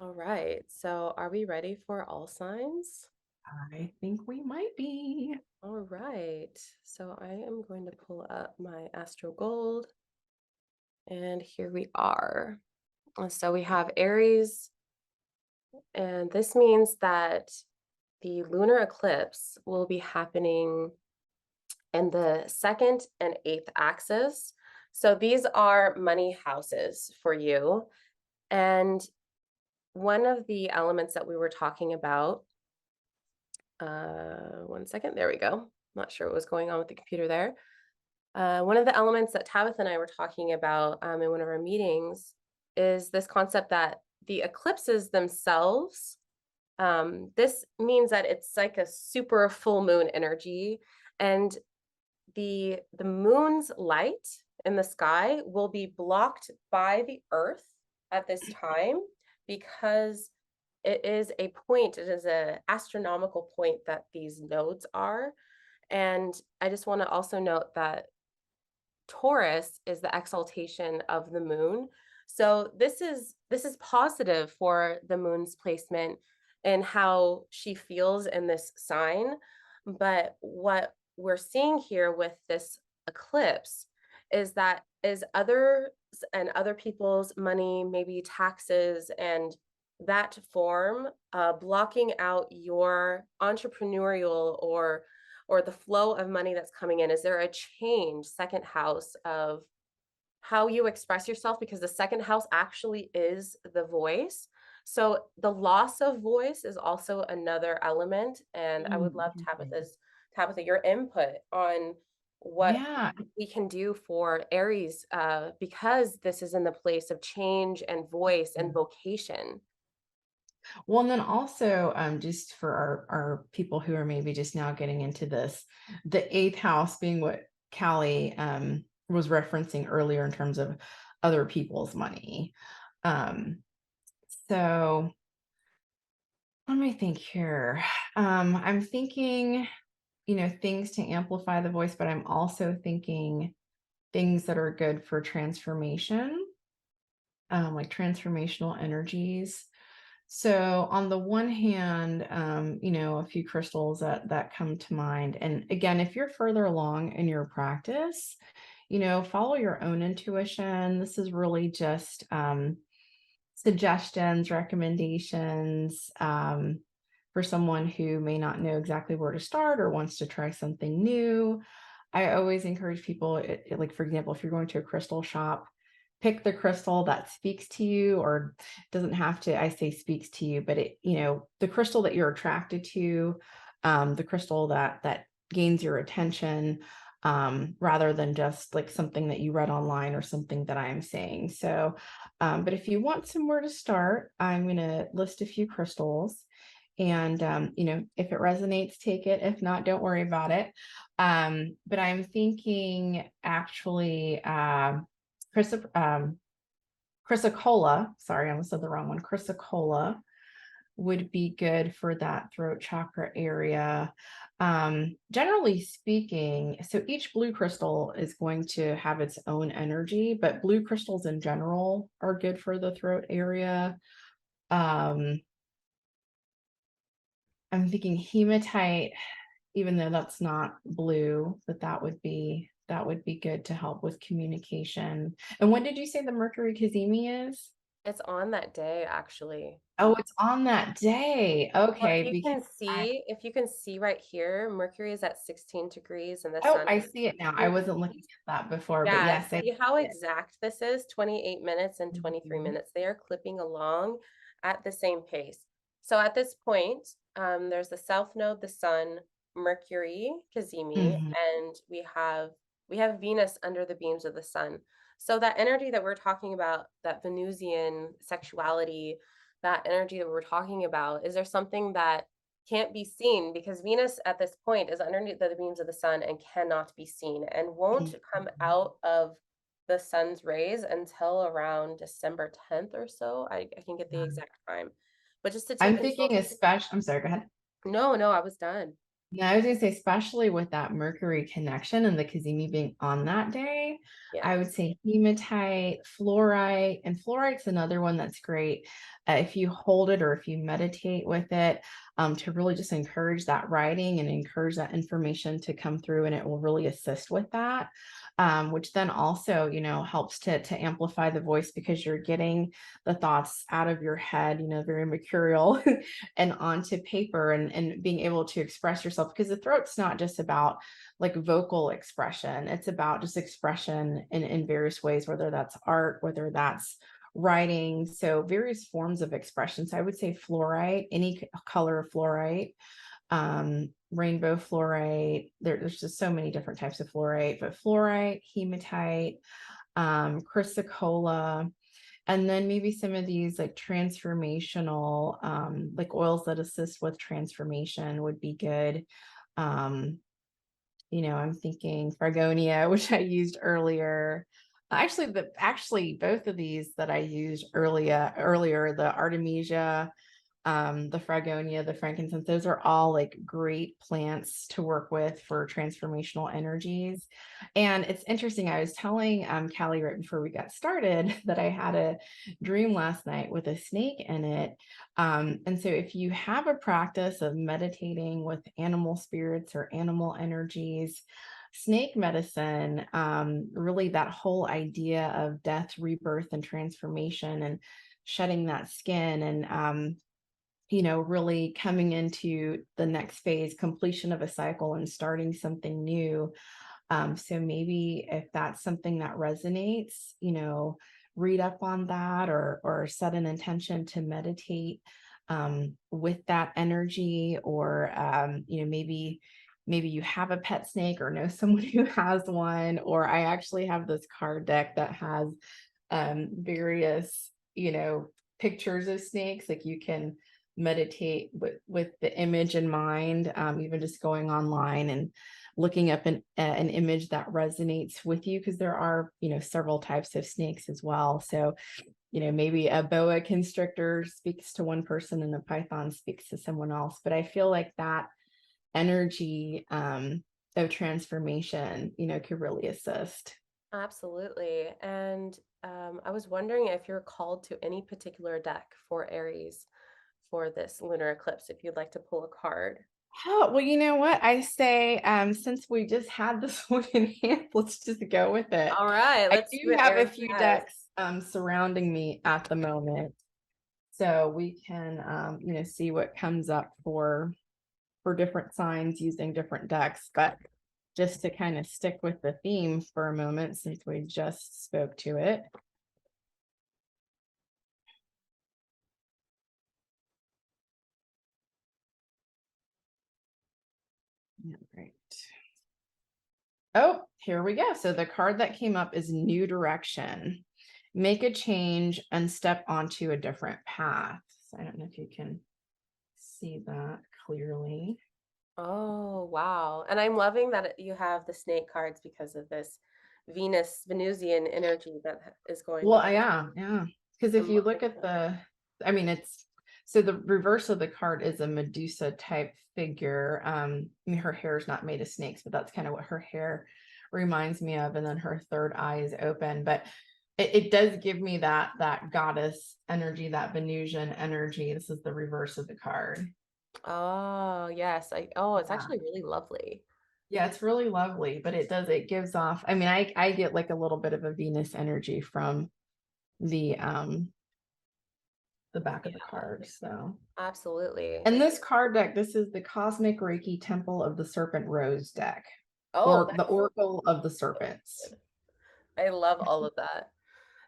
All right. So are we ready for all signs? I think we might be. All right. So I am going to pull up my Astro Gold, and here we are. So we have Aries, and this means that the lunar eclipse will be happening in the second and eighth axis. So these are money houses for you. And one of the elements that we were talking about, one second, there we go. Not sure what was going on with the computer there. One of the elements that Tabitha and I were talking about in one of our meetings is this concept that the eclipses themselves, this means that it's like a super full moon energy, and the moon's light in the sky will be blocked by the earth at this time because it is a point, it is a astronomical point that these nodes are. And I just want to also note that Taurus is the exaltation of the moon. So this is positive for the moon's placement and how she feels in this sign. But what we're seeing here with this eclipse is that is others and other people's money, maybe taxes and that form, blocking out your entrepreneurial or the flow of money that's coming in? Is there a change, second house, of how you express yourself? Because the second house actually is the voice. So the loss of voice is also another element. And I would love Mhm. Tabitha, your input on what Yeah. we can do for Aries, because this is in the place of change and voice and vocation. Well, and then also, just for our people who are maybe just now getting into this, the eighth house being what Callie was referencing earlier in terms of other people's money. Um, so let me think here. I'm thinking, things to amplify the voice, but I'm also thinking things that are good for transformation, like transformational energies. So on the one hand, a few crystals that come to mind. And again, if you're further along in your practice, follow your own intuition. This is really just suggestions, recommendations, for someone who may not know exactly where to start or wants to try something new. I always encourage people, like, for example, if you're going to a crystal shop, pick the crystal that speaks to you, or doesn't have to, I say speaks to you, but the crystal that you're attracted to, the crystal that gains your attention, rather than just like something that you read online or something that I'm saying. So, but if you want somewhere to start, I'm going to list a few crystals. And, if it resonates, take it. If not, don't worry about it. But I'm thinking actually, chrysocolla, sorry, I almost said the wrong one. Chrysocolla would be good for that throat chakra area. Generally speaking, so each blue crystal is going to have its own energy, but blue crystals in general are good for the throat area. Um, I'm thinking hematite, even though that's not blue, but that would be good to help with communication. And when did you say the Mercury Cazimi is? It's on that day, actually. Oh, it's on that day. Well, Okay, because I if you can see right here, Mercury is at 16 degrees and the oh, sun I is see it now. I wasn't looking 28. at that before, but Yeah, yes, I see how see it. exact this is? 28 minutes and 23 Mhm, minutes. They are clipping along at the same pace. So at this point, there's the south node, the sun, Mercury, Cazimi, mhm, and we have Venus under the beams of the sun. So that energy that we're talking about, that Venusian sexuality, that energy that we're talking about, is there something that can't be seen? Because Venus at this point is underneath the beams of the sun and cannot be seen and won't come mhm. out of the sun's rays until around December 10th or so. I can get the Yeah. exact time. But just to take I'm control. thinking especially, I'm sorry, go ahead. No, no, I was done. No, I was gonna say, especially with that Mercury connection and the Cazimi being on that day, I would Yes. say hematite, fluorite, and fluorite's another one that's great. if you hold it or if you meditate with it, to really just encourage that writing and encourage that information to come through, and it will really assist with that. Which then also, helps to amplify the voice, because you're getting the thoughts out of your head, very mercurial, and onto paper, and being able to express yourself, because the throat's not just about like vocal expression. It's about just expression in various ways, whether that's art, whether that's writing. So various forms of expression. So I would say fluorite, any color of fluorite, rainbow fluorite. There's just so many different types of fluorite, but fluorite, hematite, chrysocolla, and then maybe some of these like transformational, like oils that assist with transformation would be good. I'm thinking Fragonia, which I used earlier. Actually, both of these that I used earlier, the Artemisia, the Fragonia, the frankincense, those are all like great plants to work with for transformational energies. And it's interesting. I was telling Callie right before we got started that I had a dream last night with a snake in it. And so if you have a practice of meditating with animal spirits or animal energies, snake medicine, really that whole idea of death, rebirth, and transformation, and shedding that skin, and really coming into the next phase, completion of a cycle and starting something new. So maybe if that's something that resonates, read up on that, or set an intention to meditate with that energy, or maybe you have a pet snake or know someone who has one. Or I actually have this card deck that has various pictures of snakes. Like you can meditate with the image in mind, even just going online and looking up an image that resonates with you, because there are several types of snakes as well. So maybe a boa constrictor speaks to one person and a python speaks to someone else, but I feel like that energy of transformation could really assist. Absolutely. And I was wondering if you're called to any particular deck for Aries for this lunar eclipse, if you'd like to pull a card. Oh, well, you know what? I say, since we just had this one in hand, let's just go with it. All right, I let's see do what have a Aries few has. decks surrounding me at the moment, so we can see what comes up for different signs using different decks. But just to kind of stick with the theme for a moment, since we just spoke to it. Yeah, right. Oh, here we go. So the card that came up is New Direction. Make a change and step onto a different path. So I don't know if you can see that clearly. Oh, wow. And I'm loving that you have the snake cards because of this Venusian energy that is going Well, on. yeah. Because if I'm you loving look at that. I mean, so the reverse of the card is a Medusa type figure. I mean, her hair is not made of snakes, but that's kind of what her hair reminds me of. And then her third eye is open. But it does give me that goddess energy, that Venusian energy. This is the reverse of the card. Oh, yes. It's Yeah. actually really lovely. Yeah, it's really lovely, but it gives off, I mean, I get like a little bit of a Venus energy from the back of the Yeah, card. So, absolutely. and this card deck, this is the Cosmic Reiki Temple of the Serpent Rose deck, Oh, or the that's Oracle of the so Serpents. good. I love all of that.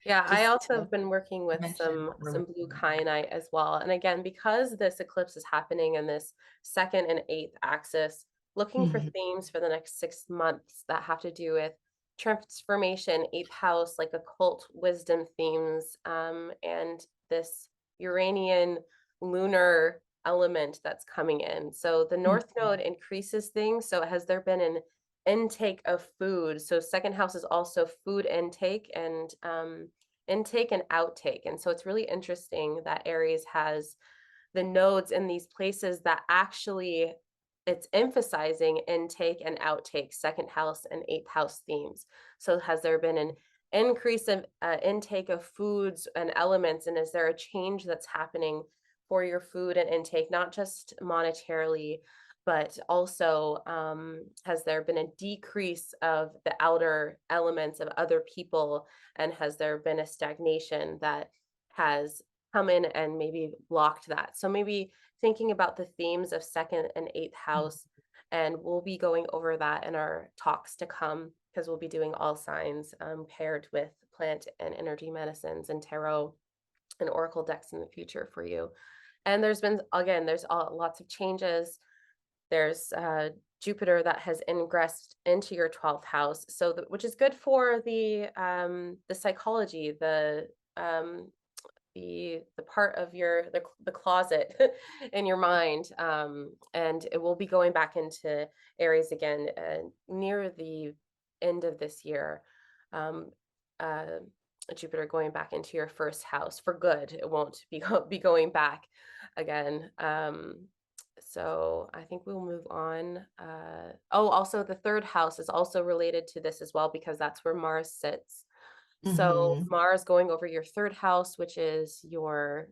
Yeah, I Just also to have been working with mention what we're some looking blue at. kyanite as well. And again, because this eclipse is happening in this second and eighth axis, looking for Mhm. themes for the next 6 months that have to do with transformation, eighth house, like occult wisdom themes, and this Uranian lunar element that's coming in. So the North Mhm. Node increases things. So has there been an intake of food? So second house is also food intake and intake and outtake. And so it's really interesting that Aries has the nodes in these places that actually it's emphasizing intake and outtake, second house and eighth house themes. So has there been an increase of intake of foods and elements? And is there a change that's happening for your food and intake, not just monetarily, but also has there been a decrease of the outer elements of other people? And has there been a stagnation that has come in and maybe blocked that? So maybe thinking about the themes of second and eighth house, and we'll be going over that in our talks to come because we'll be doing all signs paired with plant and energy medicines and tarot and oracle decks in the future for you. And there's been, again, there's lots of changes. There's Jupiter that has ingressed into your 12th house, so which is good for the psychology, the part of the closet in your mind, and it will be going back into Aries again near the end of this year. um, uh, Jupiter going back into your first house for good. It won't be going back again. So I think we'll move on. Oh, also the third house is also related to this as well because that's where Mars sits. So Mm-hmm. Mars going over your third house, which is your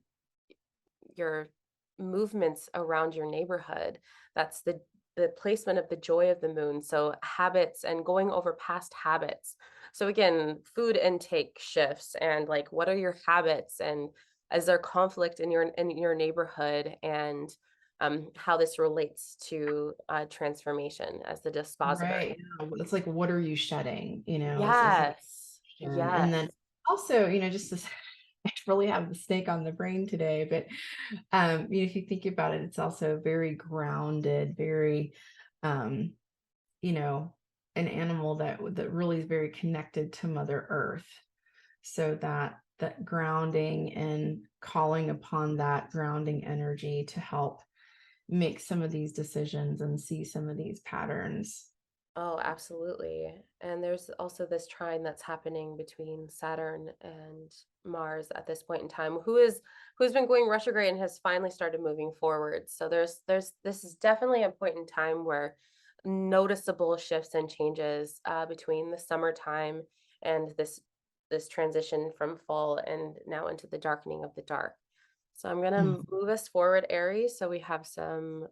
movements around your neighborhood. That's the placement of the joy of the moon. So habits and going over past habits. So again, food intake shifts and like what are your habits, and is there conflict in your neighborhood, and how this relates to transformation as the dispositor. Right. Yeah. It's like, what are you shedding? Is a Yes. question. And then Yes. also, just this, I really have the snake on the brain today, but if you think about it, it's also very grounded, very, um, you know, an animal that really is very connected to Mother Earth. So that grounding and calling upon that grounding energy to help make some of these decisions and see some of these patterns. Oh, absolutely. And there's also this trine that's happening between Saturn and Mars at this point in time, who's been going retrograde and has finally started moving forward. So there's this is definitely a point in time where noticeable shifts and changes between the summertime and this transition from fall and now into the darkening of the dark. So I'm gonna Mhm. move us forward, Aries. So we have some